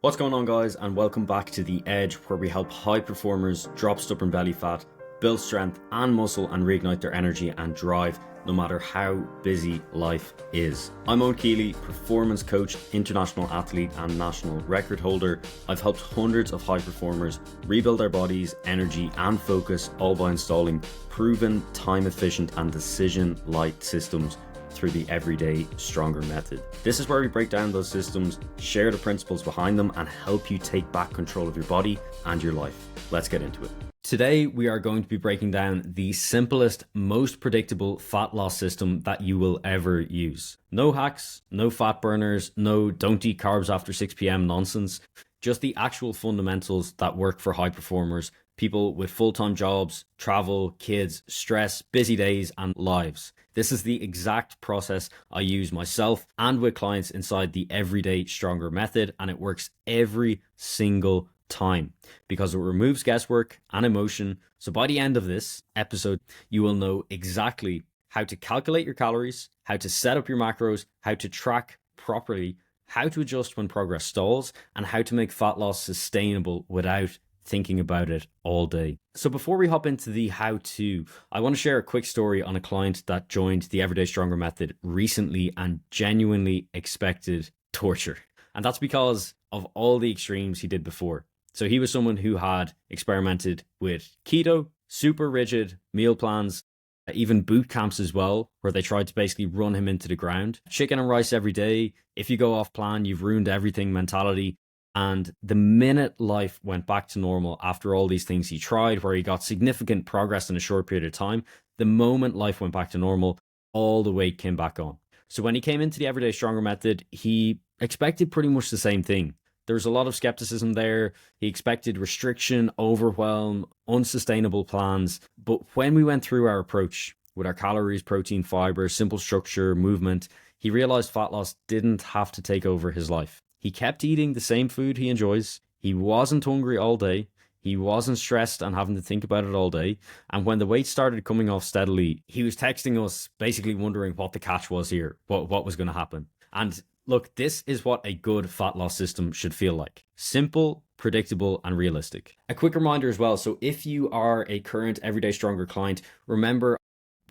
What's going on, guys, and welcome back to The Edge, where we help high performers drop stubborn belly fat, build strength and muscle, and reignite their energy and drive no matter how busy life is. I'm Owen Keeley, performance coach, international athlete and national record holder. I've helped hundreds of high performers rebuild their bodies, energy and focus, all by installing proven, time efficient and decision light systems through the Everyday Stronger method. This is where we break down those systems, share the principles behind them, and help you take back control of your body and your life. Let's get into it. Today, we are going to be breaking down the simplest, most predictable fat loss system that you will ever use. No hacks, no fat burners, no don't eat carbs after 6 p.m. nonsense, just the actual fundamentals that work for high performers, people with full-time jobs, travel, kids, stress, busy days, and lives. This is the exact process I use myself and with clients inside the Everyday Stronger method, and it works every single time because it removes guesswork and emotion. So by the end of this episode, you will know exactly how to calculate your calories, how to set up your macros, how to track properly, how to adjust when progress stalls, and how to make fat loss sustainable without thinking about it all day. So before we hop into the how-to, I want to share a quick story on a client that joined the Everyday Stronger method recently and genuinely expected torture. And that's because of all the extremes he did before. So he was someone who had experimented with keto, super rigid meal plans, even boot camps as well, where they tried to basically run him into the ground. Chicken and rice every day. If you go off plan, you've ruined everything mentality. And the minute life went back to normal after all these things he tried, where he got significant progress in a short period of time, the moment life went back to normal, all the weight came back on. So when he came into the Everyday Stronger method, he expected pretty much the same thing. There was a lot of skepticism there. He expected restriction, overwhelm, unsustainable plans. But when we went through our approach with our calories, protein, fiber, simple structure, movement, he realized fat loss didn't have to take over his life. He kept eating the same food he enjoys. He wasn't hungry all day. He wasn't stressed and having to think about it all day. And when the weight started coming off steadily, he was texting us, basically wondering what the catch was here, what was going to happen. And look, this is what a good fat loss system should feel like. Simple, predictable, and realistic. A quick reminder as well. So if you are a current Everyday Stronger client, remember,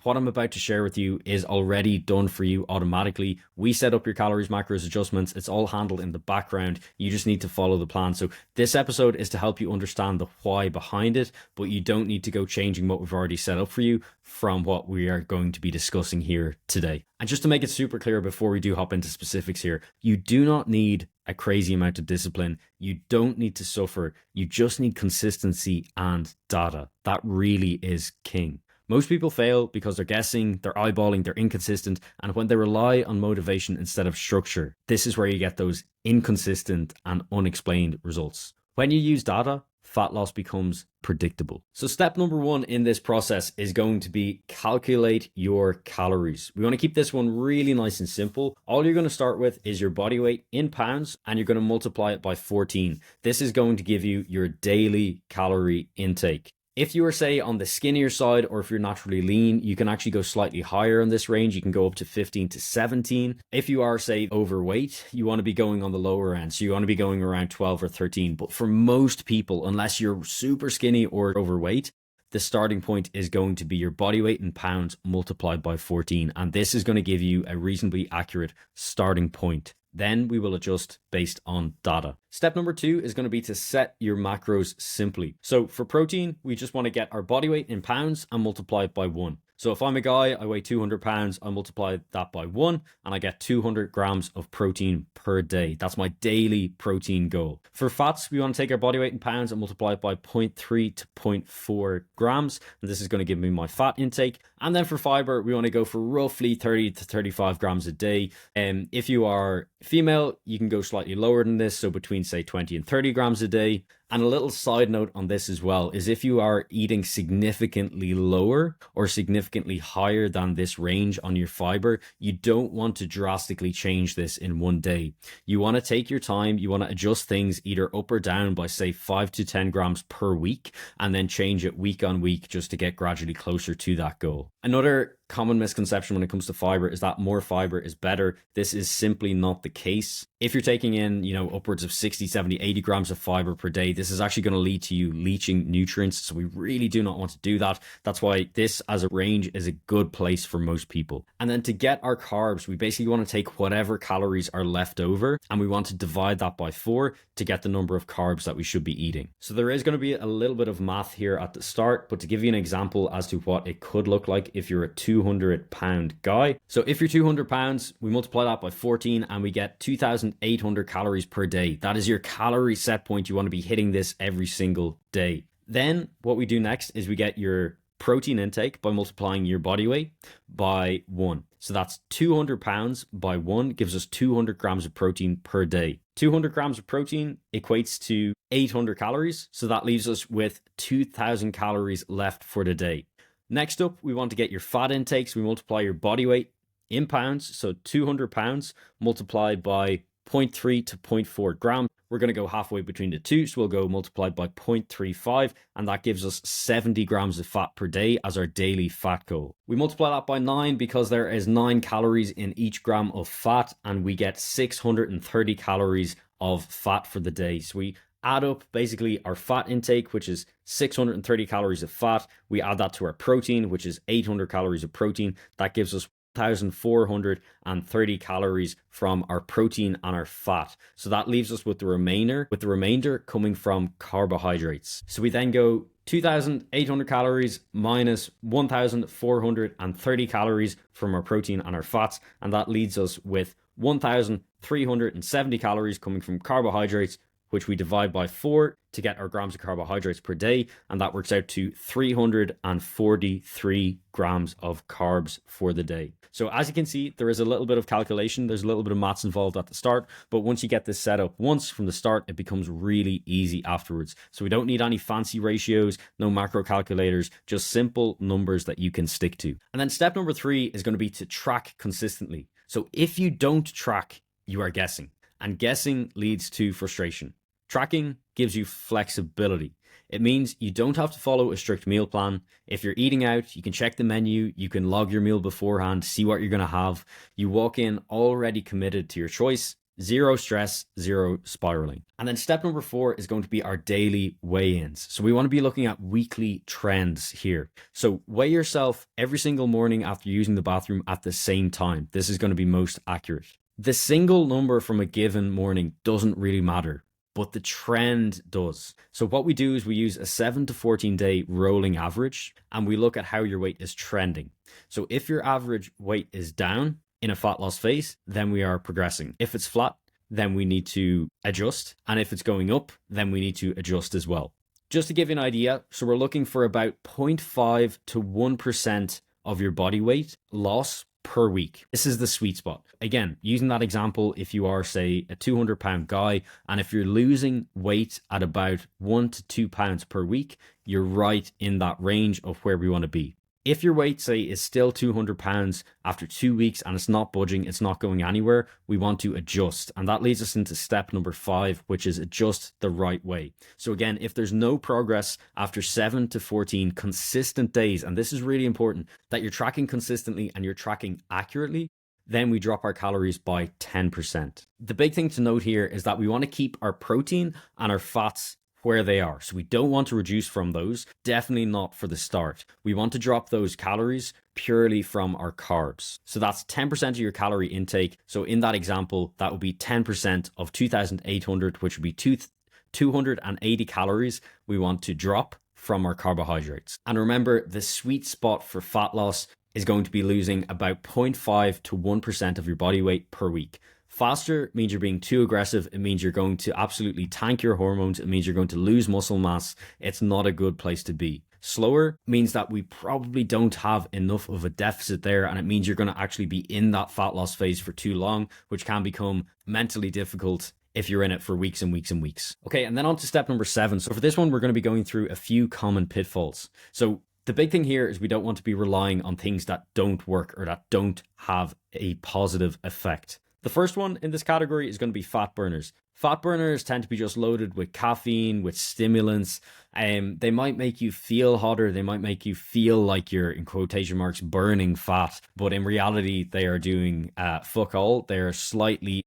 what I'm about to share with you is already done for you automatically. We set up your calories, macros, adjustments. It's all handled in the background. You just need to follow the plan. So this episode is to help you understand the why behind it, but you don't need to go changing what we've already set up for you from what we are going to be discussing here today. And just to make it super clear before we do hop into specifics here, you do not need a crazy amount of discipline. You don't need to suffer. You just need consistency and data. That really is king. Most people fail because they're guessing, they're eyeballing, they're inconsistent, and when they rely on motivation instead of structure, this is where you get those inconsistent and unexplained results. When you use data, fat loss becomes predictable. So step number one in this process is going to be calculate your calories. We want to keep this one really nice and simple. All you're going to start with is your body weight in pounds, and you're going to multiply it by 14. This is going to give you your daily calorie intake. If you are, say, on the skinnier side, or if you're naturally lean, you can actually go slightly higher in this range. You can go up to 15 to 17. If you are, say, overweight, you want to be going on the lower end. So you want to be going around 12 or 13. But for most people, unless you're super skinny or overweight, the starting point is going to be your body weight in pounds multiplied by 14. And this is going to give you a reasonably accurate starting point. Then we will adjust based on data. Step number two is going to be to set your macros simply. So for protein, we just want to get our body weight in pounds and multiply it by 1. So if I'm a guy, I weigh 200 pounds, I multiply that by 1 and I get 200 grams of protein per day. That's my daily protein goal. For fats, we want to take our body weight in pounds and multiply it by 0.3 to 0.4 grams. And this is going to give me my fat intake. And then for fiber, we want to go for roughly 30 to 35 grams a day. If you are female, you can go slightly lower than this. So between say 20 and 30 grams a day. And a little side note on this as well is if you are eating significantly lower or significantly higher than this range on your fiber, you don't want to drastically change this in one day. You want to take your time. You want to adjust things either up or down by say 5 to 10 grams per week and then change it week on week just to get gradually closer to that goal. Another common misconception when it comes to fiber is that more fiber is better. This is simply not the case. If you're taking in, upwards of 60, 70, 80 grams of fiber per day, this is actually going to lead to you leaching nutrients. So we really do not want to do that. That's why this as a range is a good place for most people. And then to get our carbs, we basically want to take whatever calories are left over and we want to divide that by 4 to get the number of carbs that we should be eating. So there is going to be a little bit of math here at the start, but to give you an example as to what it could look like if you're a 200-pound guy. So if you're 200 pounds, we multiply that by 14 and we get 2,800 calories per day. That is your calorie set point. You want to be hitting this every single day. Then what we do next is we get your protein intake by multiplying your body weight by 1. So that's 200 pounds by 1 gives us 200 grams of protein per day. 200 grams of protein equates to 800 calories. So that leaves us with 2,000 calories left for the day. Next up, we want to get your fat intake. So we multiply your body weight in pounds. So 200 pounds multiplied by 0.3 to 0.4 grams. We're going to go halfway between the two. So we'll go multiplied by 0.35 and that gives us 70 grams of fat per day as our daily fat goal. We multiply that by 9 because there is 9 calories in each gram of fat and we get 630 calories of fat for the day. So we add up basically our fat intake, which is 630 calories of fat. We add that to our protein, which is 800 calories of protein. That gives us 1,430 calories from our protein and our fat. So that leaves us with the remainder coming from carbohydrates. So we then go 2,800 calories minus 1,430 calories from our protein and our fats, and that leaves us with 1,370 calories coming from carbohydrates, which we divide by 4 to get our grams of carbohydrates per day, and that works out to 343 grams of carbs for the day. So as you can see, there is a little bit of calculation, there's a little bit of maths involved at the start, but once you get this set up once from the start, it becomes really easy afterwards. So we don't need any fancy ratios, no macro calculators, just simple numbers that you can stick to. And then step number 3 is going to be to track consistently. So if you don't track, you are guessing, and guessing leads to frustration. Tracking gives you flexibility. It means you don't have to follow a strict meal plan. If you're eating out, you can check the menu, you can log your meal beforehand, see what you're going to have. You walk in already committed to your choice, zero stress, zero spiraling. And then step number 4 is going to be our daily weigh-ins. So we want to be looking at weekly trends here. So weigh yourself every single morning after using the bathroom at the same time. This is going to be most accurate. The single number from a given morning doesn't really matter, but the trend does. So what we do is we use a 7 to 14 day rolling average and we look at how your weight is trending. So if your average weight is down in a fat loss phase, then we are progressing. If it's flat, then we need to adjust. And if it's going up, then we need to adjust as well. Just to give you an idea, so we're looking for about 0.5 to 1% of your body weight loss per week. This is the sweet spot. Again, using that example, if you are, say, a 200-pound guy, and if you're losing weight at about 1 to 2 pounds per week, you're right in that range of where we want to be. If your weight, say, is still 200 pounds after 2 weeks and it's not budging, it's not going anywhere, we want to adjust. And that leads us into step number 5, which is adjust the right way. So again, if there's no progress after 7 to 14 consistent days, and this is really important, that you're tracking consistently and you're tracking accurately, then we drop our calories by 10%. The big thing to note here is that we want to keep our protein and our fats where they are. So we don't want to reduce from those, definitely not for the start. We want to drop those calories purely from our carbs. So that's 10% of your calorie intake. So in that example, that would be 10% of 2,800, which would be 280 calories we want to drop from our carbohydrates. And remember, the sweet spot for fat loss is going to be losing about 0.5 to 1% of your body weight per week. Faster means you're being too aggressive. It means you're going to absolutely tank your hormones. It means you're going to lose muscle mass. It's not a good place to be. Slower means that we probably don't have enough of a deficit there, and it means you're going to actually be in that fat loss phase for too long, which can become mentally difficult if you're in it for weeks and weeks and weeks. Okay, and then on to step number 7. So for this one, we're going to be going through a few common pitfalls. So the big thing here is we don't want to be relying on things that don't work or that don't have a positive effect. The first one in this category is going to be fat burners. Fat burners tend to be just loaded with caffeine, with stimulants. They might make you feel hotter. They might make you feel like you're, in quotation marks, burning fat. But in reality, they are doing fuck all. They are slightly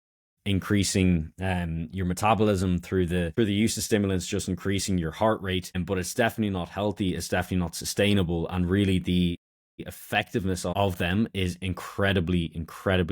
increasing your metabolism through the use of stimulants, just increasing your heart rate. But it's definitely not healthy. It's definitely not sustainable. And really, the effectiveness of them is incredibly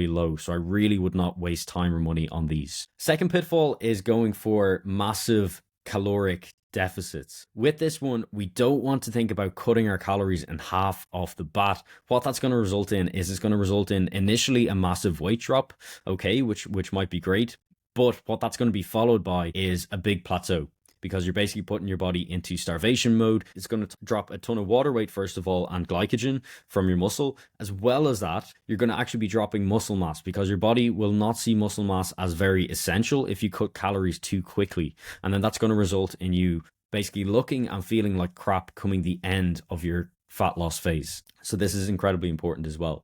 low. So I really would not waste time or money on these. Second pitfall is going for massive caloric deficits. With this one, we don't want to think about cutting our calories in half off the bat. What that's going to result in is it's going to result in initially a massive weight drop, okay, which might be great. But what that's going to be followed by is a big plateau, because you're basically putting your body into starvation mode. It's going to drop a ton of water weight, first of all, and glycogen from your muscle. As well as that, you're going to actually be dropping muscle mass, because your body will not see muscle mass as very essential if you cut calories too quickly. And then that's going to result in you basically looking and feeling like crap coming the end of your fat loss phase. So this is incredibly important as well.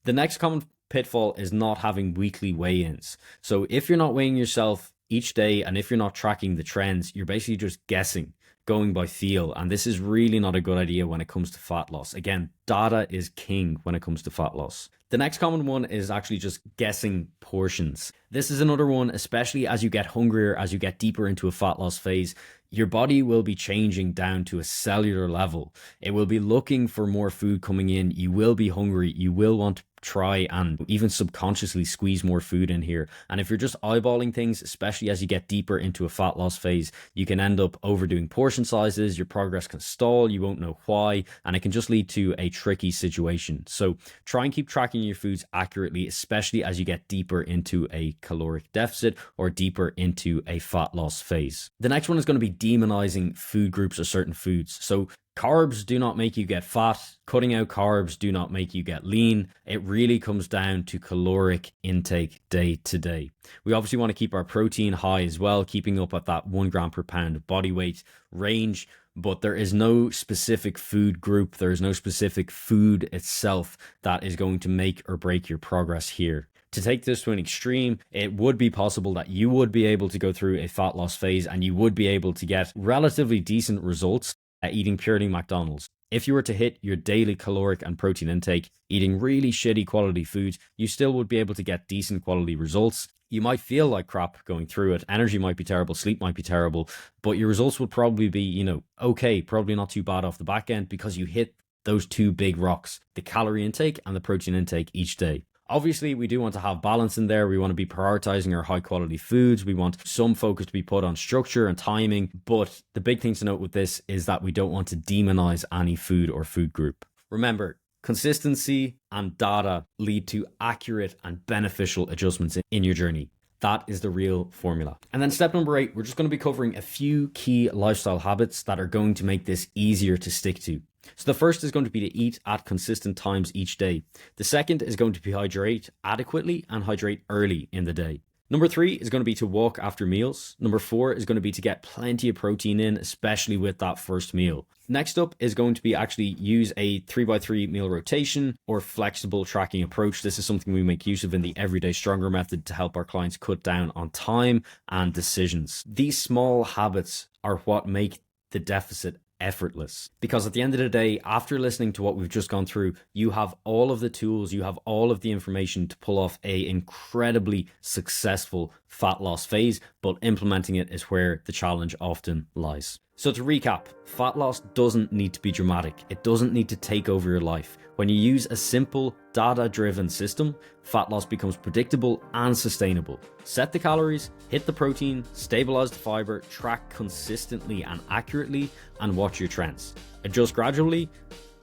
The next common pitfall is not having weekly weigh-ins. So if you're not weighing yourself each day, and if you're not tracking the trends, you're basically just guessing, going by feel. And this is really not a good idea when it comes to fat loss. Again, data is king when it comes to fat loss. The next common one is actually just guessing portions. This is another one, especially as you get hungrier, as you get deeper into a fat loss phase. Your body will be changing down to a cellular level. It will be looking for more food coming in. You will be hungry. You will want to try and even subconsciously squeeze more food in here. And if you're just eyeballing things, especially as you get deeper into a fat loss phase, you can end up overdoing portion sizes. Your progress can stall. You won't know why. And it can just lead to a tricky situation. So try and keep tracking your foods accurately, especially as you get deeper into a caloric deficit or deeper into a fat loss phase. The next one is going to be demonizing food groups or certain foods. So carbs do not make you get fat. Cutting out carbs do not make you get lean. It really comes down to caloric intake day to day. We obviously want to keep our protein high as well, keeping up at that 1 gram per pound body weight range. But there is no specific food group. There is no specific food itself that is going to make or break your progress here. To take this to an extreme, it would be possible that you would be able to go through a fat loss phase and you would be able to get relatively decent results at eating purely McDonald's. If you were to hit your daily caloric and protein intake, eating really shitty quality foods, you still would be able to get decent quality results. You might feel like crap going through it. Energy might be terrible, sleep might be terrible, but your results would probably be, okay, probably not too bad off the back end, because you hit those two big rocks, the calorie intake and the protein intake each day. Obviously, we do want to have balance in there. We want to be prioritizing our high quality foods. We want some focus to be put on structure and timing. But the big thing to note with this is that we don't want to demonize any food or food group. Remember, consistency and data lead to accurate and beneficial adjustments in your journey. That is the real formula. And then step number 8, we're just going to be covering a few key lifestyle habits that are going to make this easier to stick to. So the first is going to be to eat at consistent times each day. The second is going to be hydrate adequately and hydrate early in the day. Number 3 is going to be to walk after meals. Number 4 is going to be to get plenty of protein in, especially with that first meal. Next up is going to be actually use a 3x3 meal rotation or flexible tracking approach. This is something we make use of in the Everyday Stronger method to help our clients cut down on time and decisions. These small habits are what make the deficit effortless, because at the end of the day, after listening to what we've just gone through, you have all of the tools, you have all of the information to pull off a incredibly successful fat loss phase, but implementing it is where the challenge often lies. So to recap, fat loss doesn't need to be dramatic. It doesn't need to take over your life. When you use a simple data-driven system, fat loss becomes predictable and sustainable. Set the calories, hit the protein, stabilize the fiber, track consistently and accurately, and watch your trends. Adjust gradually.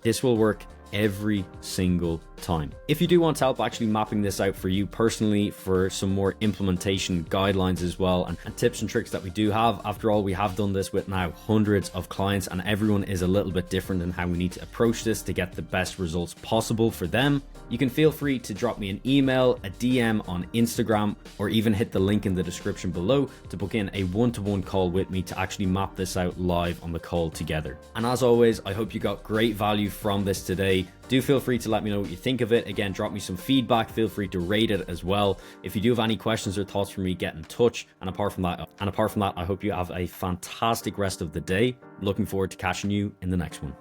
This will work every single time. If you do want help actually mapping this out for you personally, for some more implementation guidelines as well, and tips and tricks that we do have, after all, we have done this with now hundreds of clients, and everyone is a little bit different in how we need to approach this to get the best results possible for them. You can feel free to drop me an email, a DM on Instagram, or even hit the link in the description below to book in a one-to-one call with me to actually map this out live on the call together. And as always, I hope you got great value from this today. today. Do feel free to let me know what you think of it. Again, drop me some feedback. Feel free to rate it as well. If you do have any questions or thoughts for me, get in touch. And apart from that, I hope you have a fantastic rest of the day. Looking forward to catching you in the next one.